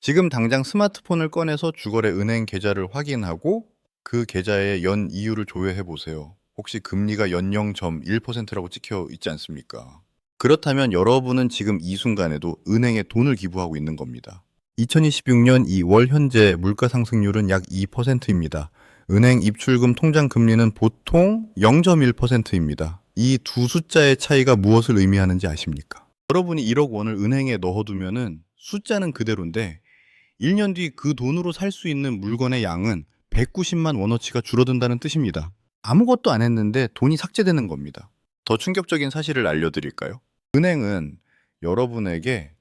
지금 당장 스마트폰을 꺼내서 주거래 은행 계좌를 확인하고 그 계좌의 연 이율을 조회해 보세요. 혹시 금리가 연 0.1%라고 찍혀 있지 않습니까? 그렇다면 여러분은 지금 이 순간에도 은행에 돈을 기부하고 있는 겁니다. 2026년 2월 현재 물가 상승률은 약 2%입니다. 은행 입출금 통장 금리는 보통 0.1%입니다. 이 두 숫자의 차이가 무엇을 의미하는지 아십니까? 여러분이 1억 원을 은행에 넣어두면은 숫자는 그대로인데 1년 뒤 그 돈으로 살 수 있는 물건의 양은 190만 원어치가 줄어든다는 뜻입니다. 아무것도 안 했는데 돈이 삭제되는 겁니다. 더 충격적인 사실을 알려드릴까요? 은행은 여러분에게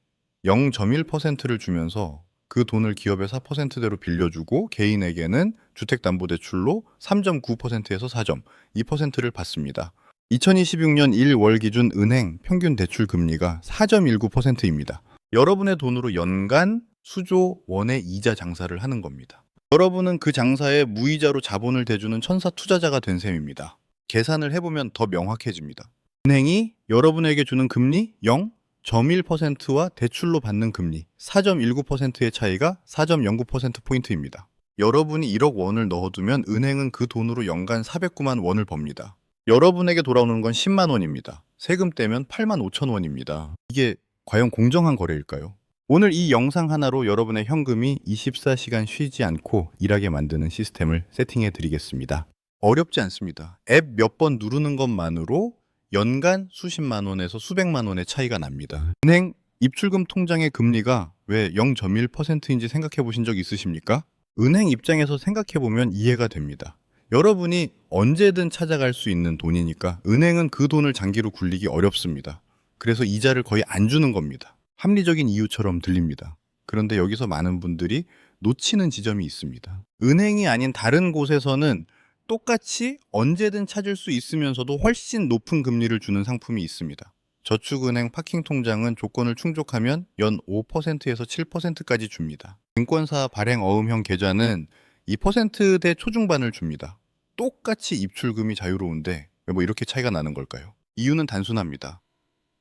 0.1%를 주면서 그 돈을 기업에 4%대로 빌려주고 개인에게는 주택담보대출로 3.9%에서 4.2%를 받습니다. 2026년 1월 기준 은행 평균 대출 금리가 4.19%입니다. 여러분의 돈으로 연간 수조 원의 이자 장사를 하는 겁니다. 여러분은 그 장사에 무이자로 자본을 대주는 천사 투자자가 된 셈입니다. 계산을 해보면 더 명확해집니다. 은행이 여러분에게 주는 금리 0.1%와 대출로 받는 금리 4.19%의 차이가 4.09%포인트입니다. 여러분이 1억 원을 넣어두면 은행은 그 돈으로 연간 409만 원을 법니다. 여러분에게 돌아오는 건 10만 원입니다. 세금 떼면 8만 5천 원입니다. 이게 과연 공정한 거래일까요? 오늘 이 영상 하나로 여러분의 현금이 24시간 쉬지 않고 일하게 만드는 시스템을 세팅해 드리겠습니다. 어렵지 않습니다. 앱 몇 번 누르는 것만으로 연간 수십만 원에서 수백만 원의 차이가 납니다. 은행 입출금 통장의 금리가 왜 0.1%인지 생각해 보신 적 있으십니까? 은행 입장에서 생각해 보면 이해가 됩니다. 여러분이 언제든 찾아갈 수 있는 돈이니까 은행은 그 돈을 장기로 굴리기 어렵습니다. 그래서 이자를 거의 안 주는 겁니다. 합리적인 이유처럼 들립니다. 그런데 여기서 많은 분들이 놓치는 지점이 있습니다. 은행이 아닌 다른 곳에서는 똑같이 언제든 찾을 수 있으면서도 훨씬 높은 금리를 주는 상품이 있습니다. 저축은행 파킹 통장은 조건을 충족하면 연 5%에서 7%까지 줍니다. 증권사 발행 어음형 계좌는 2%대 초중반을 줍니다. 똑같이 입출금이 자유로운데 왜 이렇게 차이가 나는 걸까요? 이유는 단순합니다.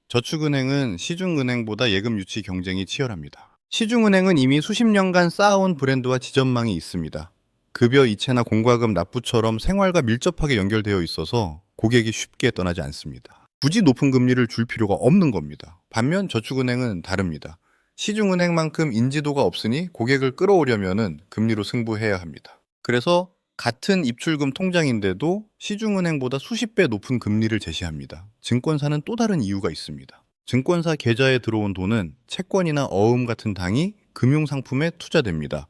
저축은행은 시중은행보다 예금 유치 경쟁이 치열합니다. 시중은행은 이미 수십 년간 쌓아온 브랜드와 지점망이 있습니다. 급여 이체나 공과금 납부처럼 생활과 밀접하게 연결되어 있어서 고객이 쉽게 떠나지 않습니다. 굳이 높은 금리를 줄 필요가 없는 겁니다. 반면 저축은행은 다릅니다. 시중은행만큼 인지도가 없으니 고객을 끌어오려면 금리로 승부해야 합니다. 그래서 같은 입출금 통장인데도 시중은행보다 수십 배 높은 금리를 제시합니다. 증권사는 또 다른 이유가 있습니다. 증권사 계좌에 들어온 돈은 채권이나 어음 같은 당이 금융상품에 투자됩니다.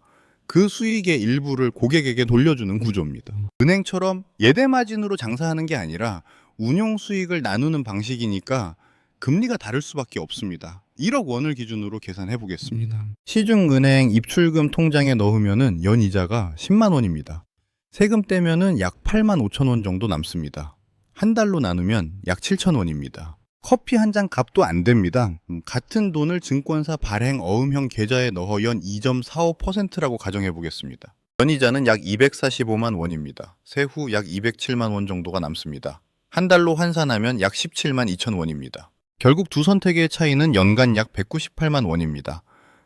그 수익의 일부를 고객에게 돌려주는 구조입니다. 은행처럼 예대마진으로 장사하는 게 아니라 운용 수익을 나누는 방식이니까 금리가 다를 수밖에 없습니다. 1억 원을 기준으로 계산해 보겠습니다. 시중은행 입출금 통장에 넣으면 연 이자가 10만 원입니다. 세금 떼면은 약 8만 5천 원 정도 남습니다. 한 달로 나누면 약 7천 원입니다. 커피 한 잔 값도 안 됩니다. 같은 돈을 증권사 발행 어음형 계좌에 넣어 연 2.45%라고 가정해 보겠습니다. 연이자는 약 245만 원입니다. 세후 약 207만 원 정도가 남습니다. 한 달로 환산하면 약 17만 2천 원입니다. 결국 두 선택의 차이는 연간 약 198만 원입니다.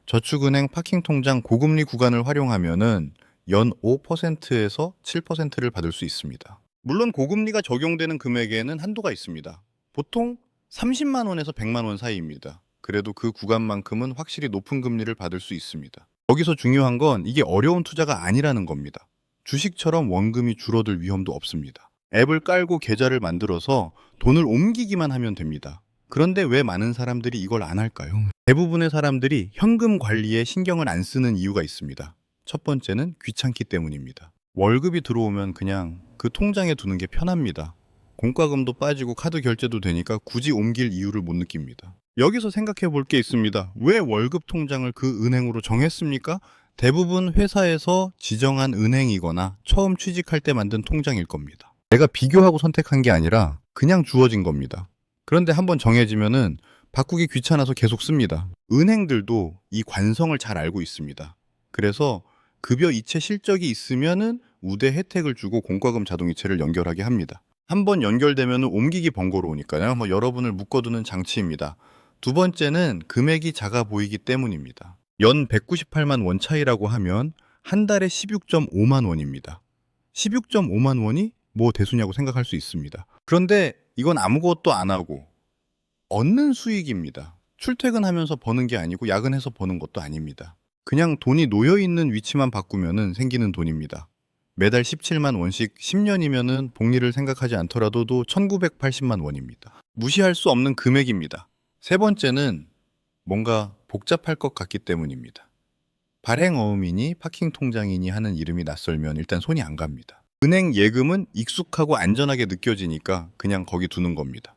저축은행 파킹 통장 고금리 구간을 활용하면은 연 5%에서 7%를 받을 수 있습니다. 물론 고금리가 적용되는 금액에는 한도가 있습니다. 보통 30만 원에서 100만 원 사이입니다. 그래도 그 구간만큼은 확실히 높은 금리를 받을 수 있습니다. 여기서 중요한 건 이게 어려운 투자가 아니라는 겁니다. 주식처럼 원금이 줄어들 위험도 없습니다. 앱을 깔고 계좌를 만들어서 돈을 옮기기만 하면 됩니다. 그런데 왜 많은 사람들이 이걸 안 할까요? 대부분의 사람들이 현금 관리에 신경을 안 쓰는 이유가 있습니다. 첫 번째는 귀찮기 때문입니다. 월급이 들어오면 그냥 그 통장에 두는 게 편합니다. 공과금도 빠지고 카드 결제도 되니까 굳이 옮길 이유를 못 느낍니다. 여기서 생각해 볼 게 있습니다. 왜 월급 통장을 그 은행으로 정했습니까? 대부분 회사에서 지정한 은행이거나 처음 취직할 때 만든 통장일 겁니다. 내가 비교하고 선택한 게 아니라 그냥 주어진 겁니다. 그런데 한번 정해지면은 바꾸기 귀찮아서 계속 씁니다. 은행들도 이 관성을 잘 알고 있습니다. 그래서 급여 이체 실적이 있으면은 우대 혜택을 주고 공과금 자동이체를 연결하게 합니다. 한번 연결되면 옮기기 번거로우니까요. 여러분을 묶어두는 장치입니다. 두 번째는 금액이 작아 보이기 때문입니다. 연 198만 원 차이라고 하면 한 달에 16.5만 원입니다. 16.5만 원이 뭐 대수냐고 생각할 수 있습니다. 그런데 이건 아무것도 안 하고 얻는 수익입니다. 출퇴근하면서 버는 게 아니고 야근해서 버는 것도 아닙니다. 그냥 돈이 놓여 있는 위치만 바꾸면은 생기는 돈입니다. 매달 17만 원씩 10년이면은 복리를 생각하지 않더라도 1980만 원입니다. 무시할 수 없는 금액입니다. 세 번째는 뭔가 복잡할 것 같기 때문입니다. 발행어음이니 파킹 통장이니 하는 이름이 낯설면 일단 손이 안 갑니다. 은행 예금은 익숙하고 안전하게 느껴지니까 그냥 거기 두는 겁니다.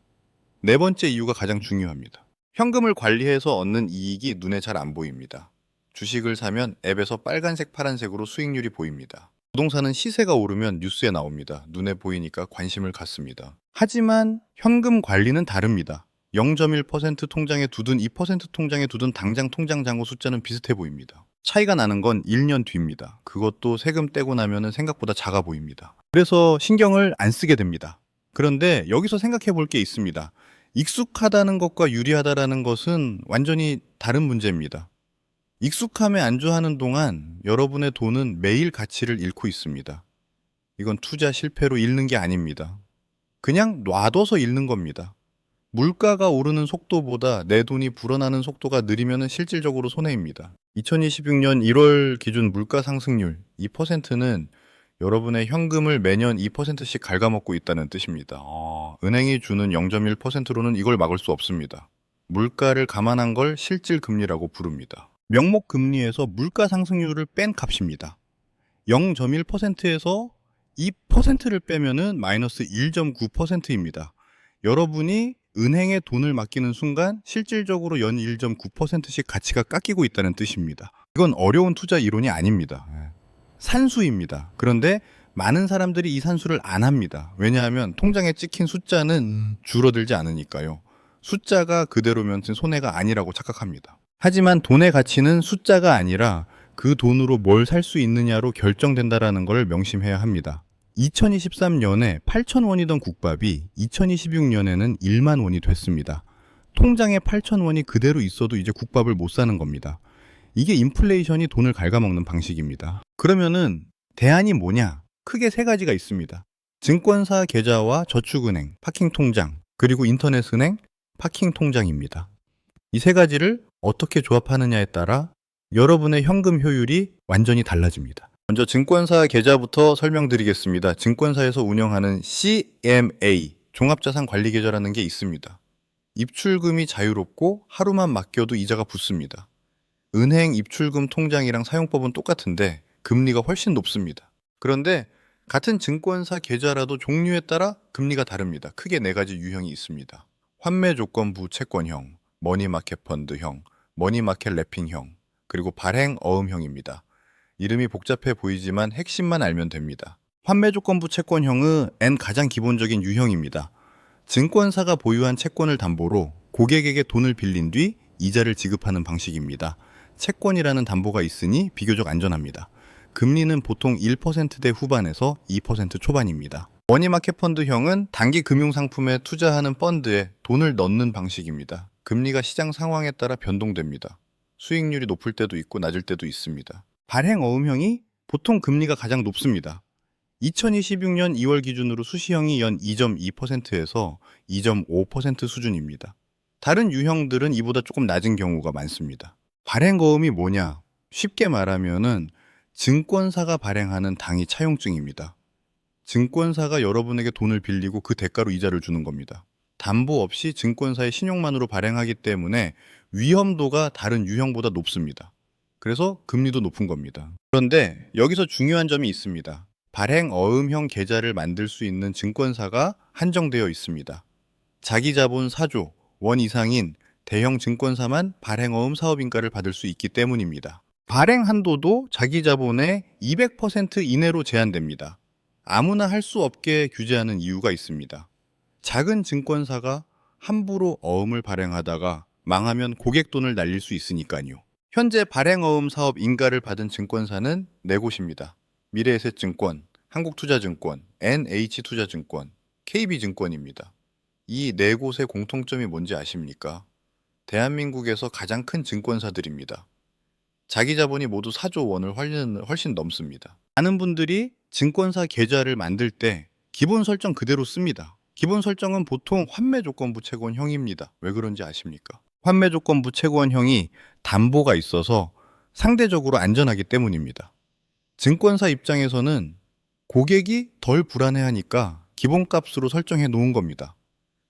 네 번째 이유가 가장 중요합니다. 현금을 관리해서 얻는 이익이 눈에 잘 안 보입니다. 주식을 사면 앱에서 빨간색, 파란색으로 수익률이 보입니다. 부동산은 시세가 오르면 뉴스에 나옵니다. 눈에 보이니까 관심을 갖습니다. 하지만 현금 관리는 다릅니다. 0.1% 통장에 두든 2% 통장에 두든 당장 통장 잔고 숫자는 비슷해 보입니다. 차이가 나는 건 1년 뒤입니다. 그것도 세금 떼고 나면 생각보다 작아 보입니다. 그래서 신경을 안 쓰게 됩니다. 그런데 여기서 생각해 볼 게 있습니다. 익숙하다는 것과 유리하다라는 것은 완전히 다른 문제입니다. 익숙함에 안주하는 동안 여러분의 돈은 매일 가치를 잃고 있습니다. 이건 투자 실패로 잃는 게 아닙니다. 그냥 놔둬서 잃는 겁니다. 물가가 오르는 속도보다 내 돈이 불어나는 속도가 느리면 실질적으로 손해입니다. 2026년 1월 기준 물가 상승률 2%는 여러분의 현금을 매년 2%씩 갉아먹고 있다는 뜻입니다. 은행이 주는 0.1%로는 이걸 막을 수 없습니다. 물가를 감안한 걸 실질 금리라고 부릅니다. 명목 금리에서 물가 상승률을 뺀 값입니다. 0.1%에서 2%를 빼면은 마이너스 1.9%입니다. 여러분이 은행에 돈을 맡기는 순간 실질적으로 연 1.9%씩 가치가 깎이고 있다는 뜻입니다. 이건 어려운 투자 이론이 아닙니다. 산수입니다. 그런데 많은 사람들이 이 산수를 안 합니다. 왜냐하면 통장에 찍힌 숫자는 줄어들지 않으니까요. 숫자가 그대로면 손해가 아니라고 착각합니다. 하지만 돈의 가치는 숫자가 아니라 그 돈으로 뭘 살 수 있느냐로 결정된다라는 걸 명심해야 합니다. 2023년에 8,000원이던 국밥이 2026년에는 1만 원이 됐습니다. 통장에 8,000원이 그대로 있어도 이제 국밥을 못 사는 겁니다. 이게 인플레이션이 돈을 갉아먹는 방식입니다. 그러면은 대안이 뭐냐? 크게 세 가지가 있습니다. 증권사 계좌와 저축은행, 파킹 통장, 그리고 인터넷은행, 파킹 통장입니다. 이 세 가지를 어떻게 조합하느냐에 따라 여러분의 현금 효율이 완전히 달라집니다. 먼저 증권사 계좌부터 설명드리겠습니다. 증권사에서 운영하는 CMA, 종합자산관리계좌라는 게 있습니다. 입출금이 자유롭고 하루만 맡겨도 이자가 붙습니다. 은행 입출금 통장이랑 사용법은 똑같은데 금리가 훨씬 높습니다. 그런데 같은 증권사 계좌라도 종류에 따라 금리가 다릅니다. 크게 네 가지 유형이 있습니다. 환매조건부 채권형, 머니마켓 펀드형, 머니마켓 랩핑형, 그리고 발행 어음형입니다. 이름이 복잡해 보이지만 핵심만 알면 됩니다. 환매조건부 채권형은 가장 기본적인 유형입니다. 증권사가 보유한 채권을 담보로 고객에게 돈을 빌린 뒤 이자를 지급하는 방식입니다. 채권이라는 담보가 있으니 비교적 안전합니다. 금리는 보통 1%대 후반에서 2% 초반입니다. 머니마켓 펀드형은 단기 금융상품에 투자하는 펀드에 돈을 넣는 방식입니다. 금리가 시장 상황에 따라 변동됩니다. 수익률이 높을 때도 있고 낮을 때도 있습니다. 발행 어음형이 보통 금리가 가장 높습니다. 2026년 2월 기준으로 수시형이 연 2.2%에서 2.5% 수준입니다. 다른 유형들은 이보다 조금 낮은 경우가 많습니다. 발행 어음이 뭐냐? 쉽게 말하면은 증권사가 발행하는 당위 차용증입니다. 증권사가 여러분에게 돈을 빌리고 그 대가로 이자를 주는 겁니다. 담보 없이 증권사의 신용만으로 발행하기 때문에 위험도가 다른 유형보다 높습니다. 그래서 금리도 높은 겁니다. 그런데 여기서 중요한 점이 있습니다. 발행 어음형 계좌를 만들 수 있는 증권사가 한정되어 있습니다. 자기 자본 4조 원 이상인 대형 증권사만 발행 어음 사업인가를 받을 수 있기 때문입니다. 발행 한도도 자기 자본의 200% 이내로 제한됩니다. 아무나 할 수 없게 규제하는 이유가 있습니다. 작은 증권사가 함부로 어음을 발행하다가 망하면 고객 돈을 날릴 수 있으니까요. 현재 발행어음 사업 인가를 받은 증권사는 네 곳입니다. 미래에셋증권, 한국투자증권, NH투자증권, KB증권입니다. 이 네 곳의 공통점이 뭔지 아십니까? 대한민국에서 가장 큰 증권사들입니다. 자기 자본이 모두 4조 원을 훨씬 넘습니다. 많은 분들이 증권사 계좌를 만들 때 기본 설정 그대로 씁니다. 기본 설정은 보통 환매조건부 채권형입니다. 왜 그런지 아십니까? 환매조건부 채권형이 담보가 있어서 상대적으로 안전하기 때문입니다. 증권사 입장에서는 고객이 덜 불안해하니까 기본값으로 설정해 놓은 겁니다.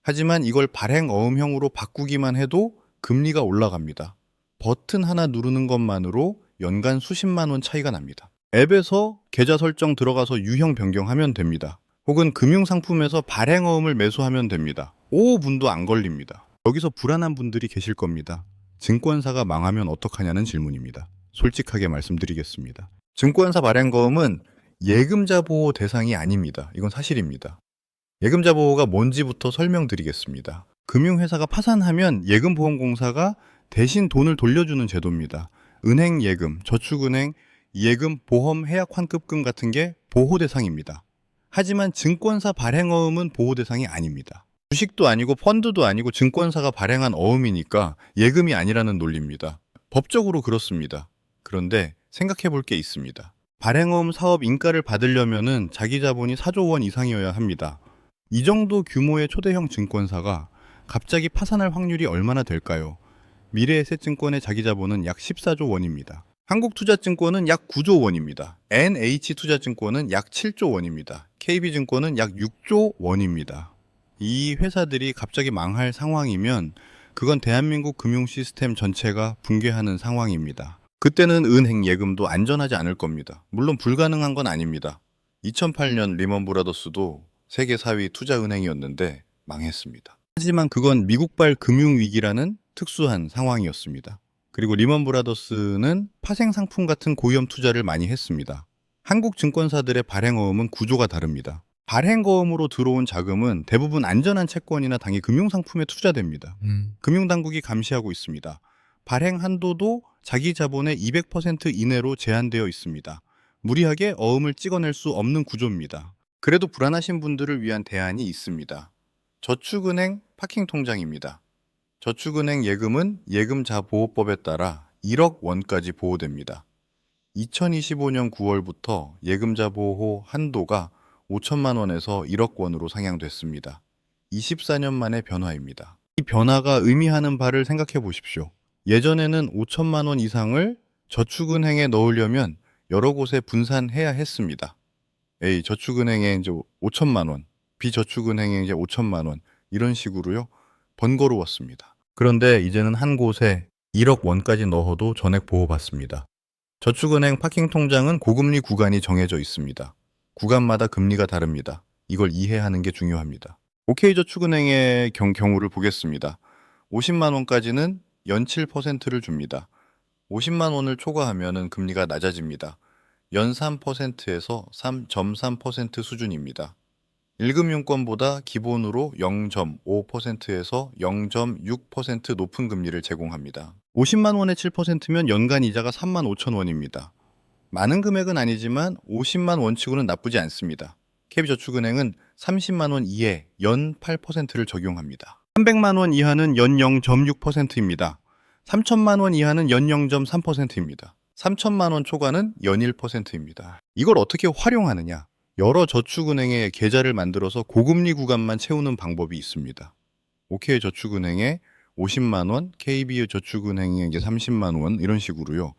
하지만 이걸 발행 어음형으로 바꾸기만 해도 금리가 올라갑니다. 버튼 하나 누르는 것만으로 연간 수십만 원 차이가 납니다. 앱에서 계좌 설정 들어가서 유형 변경하면 됩니다. 혹은 금융상품에서 발행 어음을 매수하면 됩니다. 5분도 안 걸립니다. 여기서 불안한 분들이 계실 겁니다. 증권사가 망하면 어떡하냐는 질문입니다. 솔직하게 말씀드리겠습니다. 증권사 발행 거음은 예금자 보호 대상이 아닙니다. 이건 사실입니다. 예금자 보호가 뭔지부터 설명드리겠습니다. 금융회사가 파산하면 예금보험공사가 대신 돈을 돌려주는 제도입니다. 은행 예금, 저축은행 예금, 보험, 해약 환급금 같은 게 보호 대상입니다. 하지만 증권사 발행 어음은 보호 대상이 아닙니다. 주식도 아니고 펀드도 아니고 증권사가 발행한 어음이니까 예금이 아니라는 논리입니다. 법적으로 그렇습니다. 그런데 생각해 볼 게 있습니다. 발행어음 사업 인가를 받으려면은 자기 자본이 4조 원 이상이어야 합니다. 이 정도 규모의 초대형 증권사가 갑자기 파산할 확률이 얼마나 될까요? 미래에셋증권의 자기 자본은 약 14조 원입니다. 한국투자증권은 약 9조 원입니다. NH투자증권은 약 7조 원입니다. KB증권은 약 6조 원입니다. 이 회사들이 갑자기 망할 상황이면 그건 대한민국 금융 시스템 전체가 붕괴하는 상황입니다. 그때는 은행 예금도 안전하지 않을 겁니다. 물론 불가능한 건 아닙니다. 2008년 리먼 브라더스도 세계 4위 투자은행이었는데 망했습니다. 하지만 그건 미국발 금융위기라는 특수한 상황이었습니다. 그리고 리먼 브라더스는 파생 상품 같은 고위험 투자를 많이 했습니다. 한국 증권사들의 발행어음은 구조가 다릅니다. 발행거음으로 들어온 자금은 대부분 안전한 채권이나 당해 금융상품에 투자됩니다. 금융당국이 감시하고 있습니다. 발행 한도도 자기 자본의 200% 이내로 제한되어 있습니다. 무리하게 어음을 찍어낼 수 없는 구조입니다. 그래도 불안하신 분들을 위한 대안이 있습니다. 저축은행 파킹통장입니다. 저축은행 예금은 예금자보호법에 따라 1억 원까지 보호됩니다. 2025년 9월부터 예금자보호 한도가 5천만 원에서 1억 원으로 상향됐습니다. 24년 만의 변화입니다. 이 변화가 의미하는 바를 생각해 보십시오. 예전에는 5천만 원 이상을 저축은행에 넣으려면 여러 곳에 분산해야 했습니다. A 저축은행에 이제 5천만 원, B 저축은행에 이제 5천만 원 이런 식으로요. 번거로웠습니다. 그런데 이제는 한 곳에 1억 원까지 넣어도 전액 보호받습니다. 저축은행 파킹통장은 고금리 구간이 정해져 있습니다. 구간마다 금리가 다릅니다. 이걸 이해하는 게 중요합니다. OK저축은행의 경우를 보겠습니다. 50만 원까지는 연 7%를 줍니다. 50만 원을 초과하면 금리가 낮아집니다. 연 3%에서 3.3% 수준입니다. 1금융권보다 기본으로 0.5%에서 0.6% 높은 금리를 제공합니다. 50만 원에 7%면 연간 이자가 3만 5천 원입니다. 많은 금액은 아니지만 50만 원치고는 나쁘지 않습니다. KB저축은행은 30만 원 이에 연 8%를 적용합니다. 300만 원 이하는 연 0.6%입니다. 3천만 원 이하는 연 0.3%입니다. 3천만 원 초과는 연 1%입니다. 이걸 어떻게 활용하느냐? 여러 저축은행에 계좌를 만들어서 고금리 구간만 채우는 방법이 있습니다. OK저축은행에 50만 원, KB저축은행에 30만 원 이런 식으로요.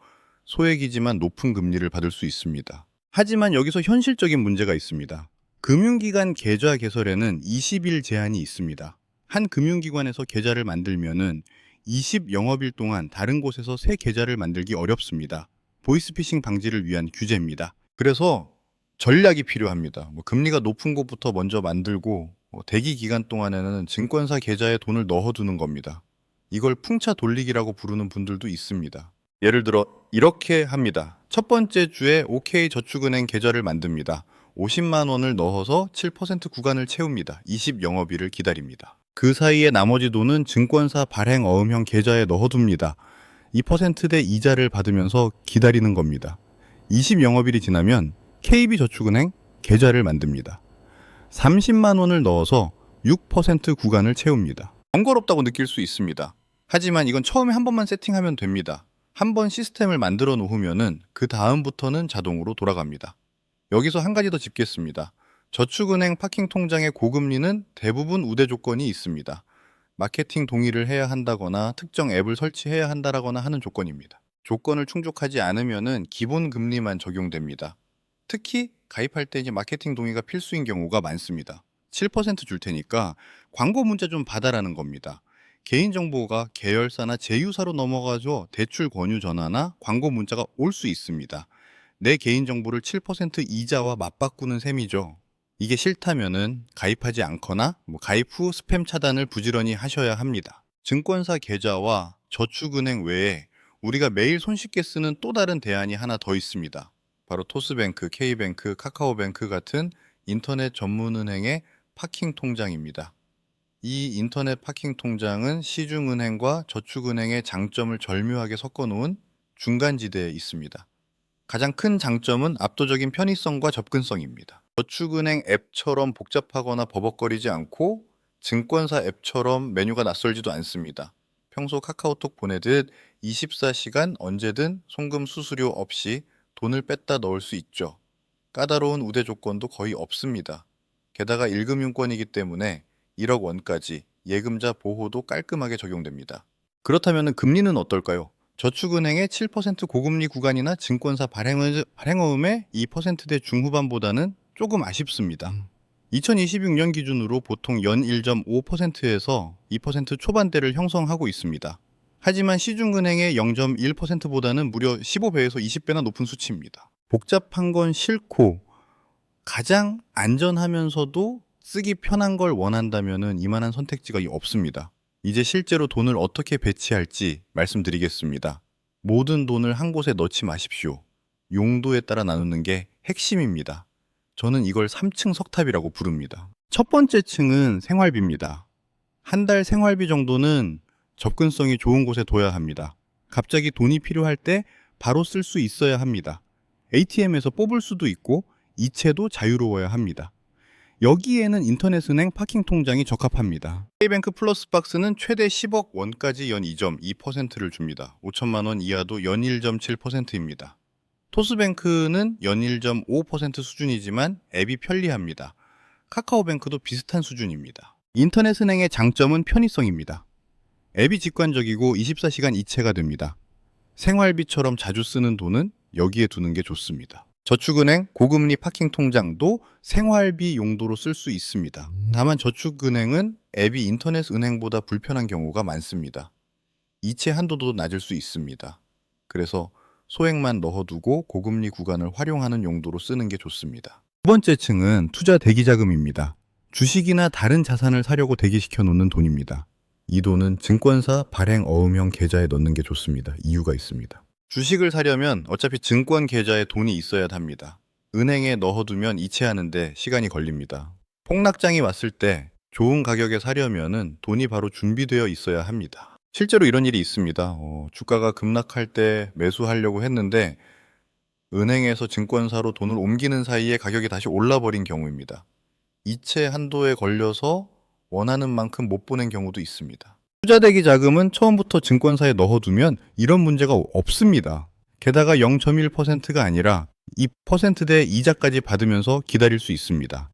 소액이지만 높은 금리를 받을 수 있습니다. 하지만 여기서 현실적인 문제가 있습니다. 금융기관 계좌 개설에는 20일 제한이 있습니다. 한 금융기관에서 계좌를 만들면은 20영업일 동안 다른 곳에서 새 계좌를 만들기 어렵습니다. 보이스피싱 방지를 위한 규제입니다. 그래서 전략이 필요합니다. 금리가 높은 곳부터 먼저 만들고 대기 기간 동안에는 증권사 계좌에 돈을 넣어두는 겁니다. 이걸 풍차 돌리기라고 부르는 분들도 있습니다. 예를 들어 이렇게 합니다. 첫 번째 주에 OK저축은행 계좌를 만듭니다. 50만 원을 넣어서 7% 구간을 채웁니다. 20영업일을 기다립니다. 그 사이에 나머지 돈은 증권사 발행 어음형 계좌에 넣어둡니다. 2%대 이자를 받으면서 기다리는 겁니다. 20영업일이 지나면 KB저축은행 계좌를 만듭니다. 30만 원을 넣어서 6% 구간을 채웁니다. 번거롭다고 느낄 수 있습니다. 하지만 이건 처음에 한 번만 세팅하면 됩니다. 한번 시스템을 만들어 놓으면은 그 다음부터는 자동으로 돌아갑니다. 여기서 한 가지 더 짚겠습니다. 저축은행 파킹 통장의 고금리는 대부분 우대 조건이 있습니다. 마케팅 동의를 해야 한다거나 특정 앱을 설치해야 한다거나 하는 조건입니다. 조건을 충족하지 않으면은 기본 금리만 적용됩니다. 특히 가입할 때 이제 마케팅 동의가 필수인 경우가 많습니다. 7% 줄 테니까 광고 문자 좀 받아라는 겁니다. 개인정보가 계열사나 제휴사로 넘어가서 대출 권유 전화나 광고 문자가 올 수 있습니다. 내 개인정보를 7% 이자와 맞바꾸는 셈이죠. 이게 싫다면은 가입하지 않거나 가입 후 스팸 차단을 부지런히 하셔야 합니다. 증권사 계좌와 저축은행 외에 우리가 매일 손쉽게 쓰는 또 다른 대안이 하나 더 있습니다. 바로 토스뱅크, K뱅크, 카카오뱅크 같은 인터넷 전문은행의 파킹 통장입니다. 이 인터넷 파킹 통장은 시중은행과 저축은행의 장점을 절묘하게 섞어놓은 중간지대에 있습니다. 가장 큰 장점은 압도적인 편의성과 접근성입니다. 저축은행 앱처럼 복잡하거나 버벅거리지 않고 증권사 앱처럼 메뉴가 낯설지도 않습니다. 평소 카카오톡 보내듯 24시간 언제든 송금 수수료 없이 돈을 뺐다 넣을 수 있죠. 까다로운 우대 조건도 거의 없습니다. 게다가 일금융권이기 때문에 1억 원까지 예금자 보호도 깔끔하게 적용됩니다. 그렇다면 금리는 어떨까요? 저축은행의 7% 고금리 구간이나 증권사 발행어음의 2%대 중후반보다는 조금 아쉽습니다. 2026년 기준으로 보통 연 1.5%에서 2% 초반대를 형성하고 있습니다. 하지만 시중은행의 0.1%보다는 무려 15배에서 20배나 높은 수치입니다. 복잡한 건 싫고 가장 안전하면서도 쓰기 편한 걸 원한다면 이만한 선택지가 없습니다. 이제 실제로 돈을 어떻게 배치할지 말씀드리겠습니다. 모든 돈을 한 곳에 넣지 마십시오. 용도에 따라 나누는 게 핵심입니다. 저는 이걸 3층 석탑이라고 부릅니다. 첫 번째 층은 생활비입니다. 한 달 생활비 정도는 접근성이 좋은 곳에 둬야 합니다. 갑자기 돈이 필요할 때 바로 쓸 수 있어야 합니다. ATM에서 뽑을 수도 있고 이체도 자유로워야 합니다. 여기에는 인터넷은행 파킹 통장이 적합합니다. K뱅크 플러스 박스는 최대 10억 원까지 연 2.2%를 줍니다. 5천만 원 이하도 연 1.7%입니다. 토스뱅크는 연 1.5% 수준이지만 앱이 편리합니다. 카카오뱅크도 비슷한 수준입니다. 인터넷은행의 장점은 편의성입니다. 앱이 직관적이고 24시간 이체가 됩니다. 생활비처럼 자주 쓰는 돈은 여기에 두는 게 좋습니다. 저축은행 고금리 파킹 통장도 생활비 용도로 쓸 수 있습니다. 다만 저축은행은 앱이 인터넷 은행보다 불편한 경우가 많습니다. 이체 한도도 낮을 수 있습니다. 그래서 소액만 넣어두고 고금리 구간을 활용하는 용도로 쓰는 게 좋습니다. 두 번째 층은 투자 대기자금입니다. 주식이나 다른 자산을 사려고 대기시켜 놓는 돈입니다. 이 돈은 증권사 발행 어음형 계좌에 넣는 게 좋습니다. 이유가 있습니다. 주식을 사려면 어차피 증권 계좌에 돈이 있어야 합니다. 은행에 넣어두면 이체하는데 시간이 걸립니다. 폭락장이 왔을 때 좋은 가격에 사려면은 돈이 바로 준비되어 있어야 합니다. 실제로 이런 일이 있습니다. 주가가 급락할 때 매수하려고 했는데 은행에서 증권사로 돈을 옮기는 사이에 가격이 다시 올라버린 경우입니다. 이체 한도에 걸려서 원하는 만큼 못 보낸 경우도 있습니다. 투자대기 자금은 처음부터 증권사에 넣어두면 이런 문제가 없습니다. 게다가 0.1%가 아니라 2%대 이자까지 받으면서 기다릴 수 있습니다.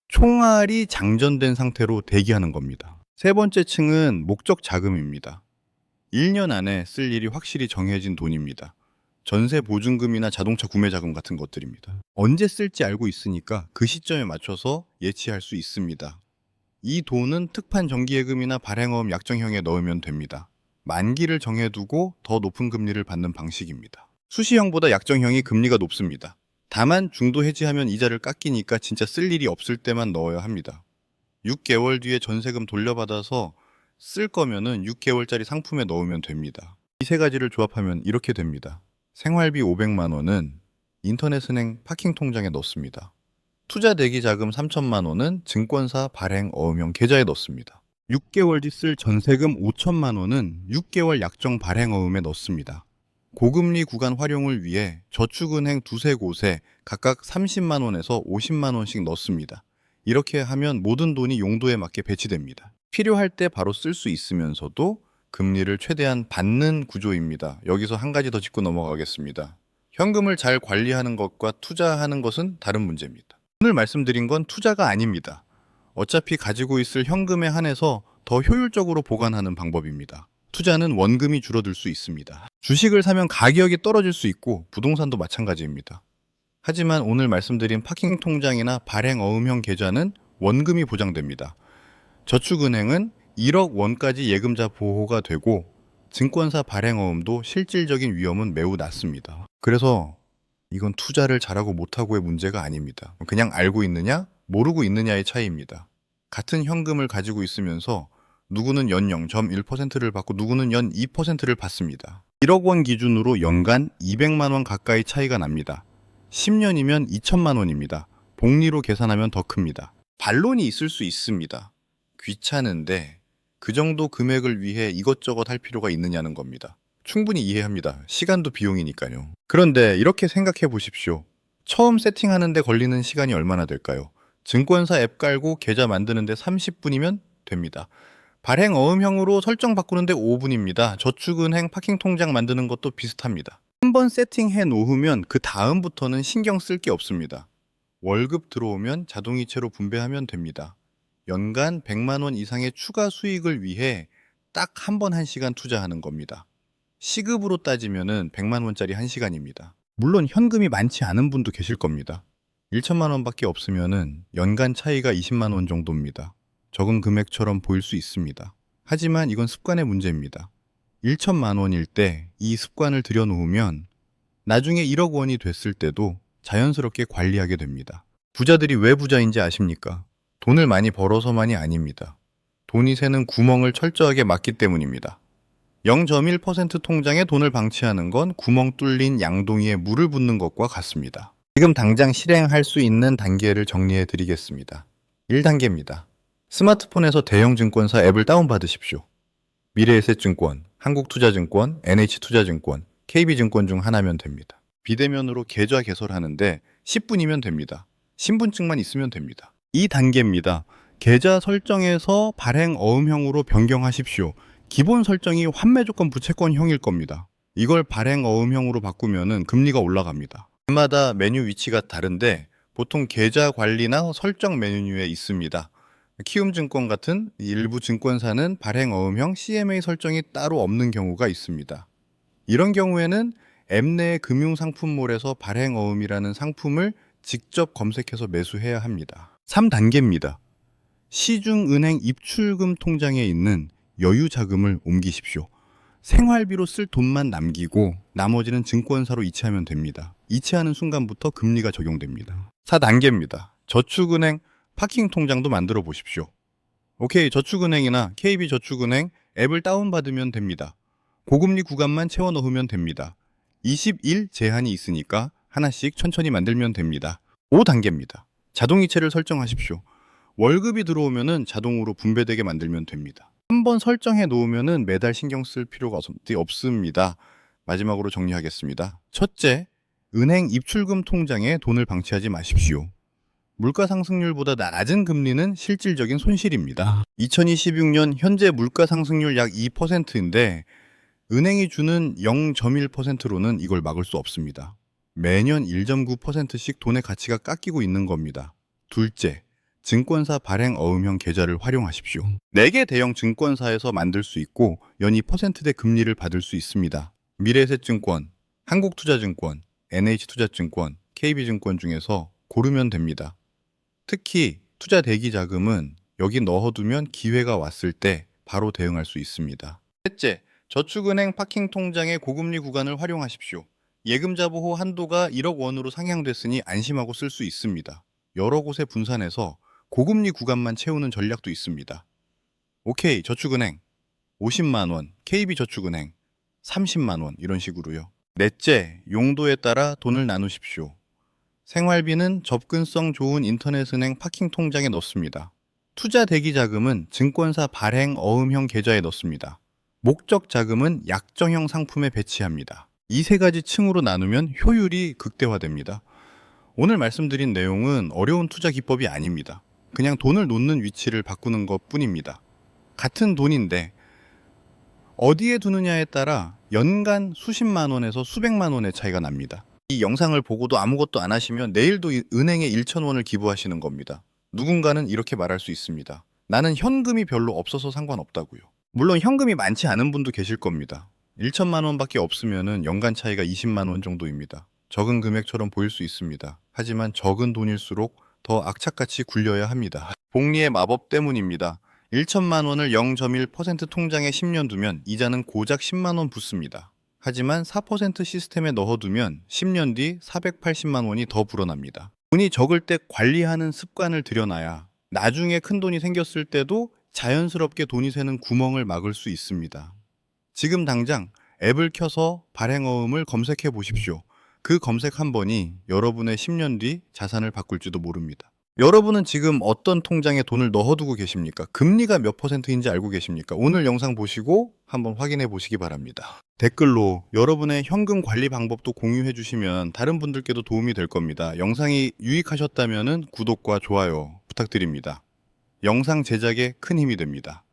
총알이 장전된 상태로 대기하는 겁니다. 세 번째 층은 목적 자금입니다. 1년 안에 쓸 일이 확실히 정해진 돈입니다. 전세 보증금이나 자동차 구매 자금 같은 것들입니다. 언제 쓸지 알고 있으니까 그 시점에 맞춰서 예치할 수 있습니다. 이 돈은 특판 정기예금이나 발행어음 약정형에 넣으면 됩니다. 만기를 정해두고 더 높은 금리를 받는 방식입니다. 수시형보다 약정형이 금리가 높습니다. 다만 중도 해지하면 이자를 깎이니까 진짜 쓸 일이 없을 때만 넣어야 합니다. 6개월 뒤에 전세금 돌려받아서 쓸 거면은 6개월짜리 상품에 넣으면 됩니다. 이 세 가지를 조합하면 이렇게 됩니다. 생활비 500만 원은 인터넷은행 파킹 통장에 넣습니다. 투자 대기 자금 3천만 원은 증권사 발행 어음형 계좌에 넣습니다. 6개월 뒤 쓸 전세금 5천만 원은 6개월 약정 발행 어음에 넣습니다. 고금리 구간 활용을 위해 저축은행 두세 곳에 각각 30만 원에서 50만 원씩 넣습니다. 이렇게 하면 모든 돈이 용도에 맞게 배치됩니다. 필요할 때 바로 쓸 수 있으면서도 금리를 최대한 받는 구조입니다. 여기서 한 가지 더 짚고 넘어가겠습니다. 현금을 잘 관리하는 것과 투자하는 것은 다른 문제입니다. 오늘 말씀드린 건 투자가 아닙니다. 어차피 가지고 있을 현금에 한해서 더 효율적으로 보관하는 방법입니다. 투자는 원금이 줄어들 수 있습니다. 주식을 사면 가격이 떨어질 수 있고 부동산도 마찬가지입니다. 하지만 오늘 말씀드린 파킹 통장이나 발행 어음형 계좌는 원금이 보장됩니다. 저축은행은 1억 원까지 예금자 보호가 되고 증권사 발행 어음도 실질적인 위험은 매우 낮습니다. 그래서 이건 투자를 잘하고 못하고의 문제가 아닙니다. 그냥 알고 있느냐, 모르고 있느냐의 차이입니다. 같은 현금을 가지고 있으면서 누구는 연 0.1%를 받고 누구는 연 2%를 받습니다. 1억 원 기준으로 연간 200만 원 가까이 차이가 납니다. 10년이면 2천만 원입니다. 복리로 계산하면 더 큽니다. 반론이 있을 수 있습니다. 귀찮은데 그 정도 금액을 위해 이것저것 할 필요가 있느냐는 겁니다. 충분히 이해합니다. 시간도 비용이니까요. 그런데 이렇게 생각해 보십시오. 처음 세팅하는데 걸리는 시간이 얼마나 될까요? 증권사 앱 깔고 계좌 만드는데 30분이면 됩니다. 발행 어음형으로 설정 바꾸는데 5분입니다. 저축은행 파킹 통장 만드는 것도 비슷합니다. 한번 세팅해 놓으면 그 다음부터는 신경 쓸 게 없습니다. 월급 들어오면 자동이체로 분배하면 됩니다. 연간 100만 원 이상의 추가 수익을 위해 딱 한 번 1시간 투자하는 겁니다. 시급으로 따지면은 100만 원짜리 1시간입니다. 물론 현금이 많지 않은 분도 계실 겁니다. 1천만 원밖에 없으면은 연간 차이가 20만 원 정도입니다. 적은 금액처럼 보일 수 있습니다. 하지만 이건 습관의 문제입니다. 1천만 원일 때 이 습관을 들여놓으면 나중에 1억 원이 됐을 때도 자연스럽게 관리하게 됩니다. 부자들이 왜 부자인지 아십니까? 돈을 많이 벌어서만이 아닙니다. 돈이 새는 구멍을 철저하게 막기 때문입니다. 0.1% 통장에 돈을 방치하는 건 구멍 뚫린 양동이에 물을 붓는 것과 같습니다. 지금 당장 실행할 수 있는 단계를 정리해 드리겠습니다. 1단계입니다. 스마트폰에서 대형 증권사 앱을 다운받으십시오. 미래에셋증권, 한국투자증권, NH투자증권, KB증권 중 하나면 됩니다. 비대면으로 계좌 개설하는데 10분이면 됩니다. 신분증만 있으면 됩니다. 2단계입니다. 계좌 설정에서 발행 어음형으로 변경하십시오. 기본 설정이 환매 조건 부채권형일 겁니다. 이걸 발행 어음형으로 바꾸면 금리가 올라갑니다. 앱마다 메뉴 위치가 다른데 보통 계좌 관리나 설정 메뉴에 있습니다. 키움증권 같은 일부 증권사는 발행 어음형 CMA 설정이 따로 없는 경우가 있습니다. 이런 경우에는 앱 내 금융상품몰에서 발행 어음이라는 상품을 직접 검색해서 매수해야 합니다. 3단계입니다. 시중은행 입출금 통장에 있는 여유 자금을 옮기십시오. 생활비로 쓸 돈만 남기고 나머지는 증권사로 이체하면 됩니다. 이체하는 순간부터 금리가 적용됩니다. 4단계입니다. 저축은행 파킹 통장도 만들어 보십시오. 오케이, 저축은행이나 KB저축은행 앱을 다운받으면 됩니다. 고금리 구간만 채워 넣으면 됩니다. 20일 제한이 있으니까 하나씩 천천히 만들면 됩니다. 5단계입니다. 자동이체를 설정하십시오. 월급이 들어오면 자동으로 분배되게 만들면 됩니다. 한번 설정해 놓으면 매달 신경 쓸 필요가 없습니다. 마지막으로 정리하겠습니다. 첫째, 은행 입출금 통장에 돈을 방치하지 마십시오. 물가 상승률보다 낮은 금리는 실질적인 손실입니다. 2026년 현재 물가 상승률 약 2%인데 은행이 주는 0.1%로는 이걸 막을 수 없습니다. 매년 1.9%씩 돈의 가치가 깎이고 있는 겁니다. 둘째, 증권사 발행 어음형 계좌를 활용하십시오. 4개 대형 증권사에서 만들 수 있고 연 2%대 금리를 받을 수 있습니다. 미래에셋증권, 한국투자증권, NH투자증권, KB증권 중에서 고르면 됩니다. 특히 투자 대기 자금은 여기 넣어두면 기회가 왔을 때 바로 대응할 수 있습니다. 셋째, 저축은행 파킹 통장의 고금리 구간을 활용하십시오. 예금자 보호 한도가 1억 원으로 상향됐으니 안심하고 쓸 수 있습니다. 여러 곳에 분산해서 고금리 구간만 채우는 전략도 있습니다. 오케이, 저축은행 50만 원, KB저축은행 30만 원 이런 식으로요. 넷째, 용도에 따라 돈을 나누십시오. 생활비는 접근성 좋은 인터넷은행 파킹 통장에 넣습니다. 투자 대기 자금은 증권사 발행 어음형 계좌에 넣습니다. 목적 자금은 약정형 상품에 배치합니다. 이 세 가지 층으로 나누면 효율이 극대화됩니다. 오늘 말씀드린 내용은 어려운 투자 기법이 아닙니다. 그냥 돈을 놓는 위치를 바꾸는 것 뿐입니다. 같은 돈인데 어디에 두느냐에 따라 연간 수십만 원에서 수백만 원의 차이가 납니다. 이 영상을 보고도 아무것도 안 하시면 내일도 은행에 1천 원을 기부하시는 겁니다. 누군가는 이렇게 말할 수 있습니다. 나는 현금이 별로 없어서 상관없다고요. 물론 현금이 많지 않은 분도 계실 겁니다. 1천만 원밖에 없으면 연간 차이가 20만 원 정도입니다. 적은 금액처럼 보일 수 있습니다. 하지만 적은 돈일수록 더 악착같이 굴려야 합니다. 복리의 마법 때문입니다. 1천만 원을 0.1% 통장에 10년 두면 이자는 고작 10만 원 붙습니다. 하지만 4% 시스템에 넣어두면 10년 뒤 480만 원이 더 불어납니다. 돈이 적을 때 관리하는 습관을 들여놔야 나중에 큰 돈이 생겼을 때도 자연스럽게 돈이 새는 구멍을 막을 수 있습니다. 지금 당장 앱을 켜서 발행어음을 검색해 보십시오. 그 검색 한 번이 여러분의 10년 뒤 자산을 바꿀지도 모릅니다. 여러분은 지금 어떤 통장에 돈을 넣어두고 계십니까? 금리가 몇 %인지 알고 계십니까? 오늘 영상 보시고 한번 확인해 보시기 바랍니다. 댓글로 여러분의 현금 관리 방법도 공유해 주시면 다른 분들께도 도움이 될 겁니다. 영상이 유익하셨다면 구독과 좋아요 부탁드립니다. 영상 제작에 큰 힘이 됩니다.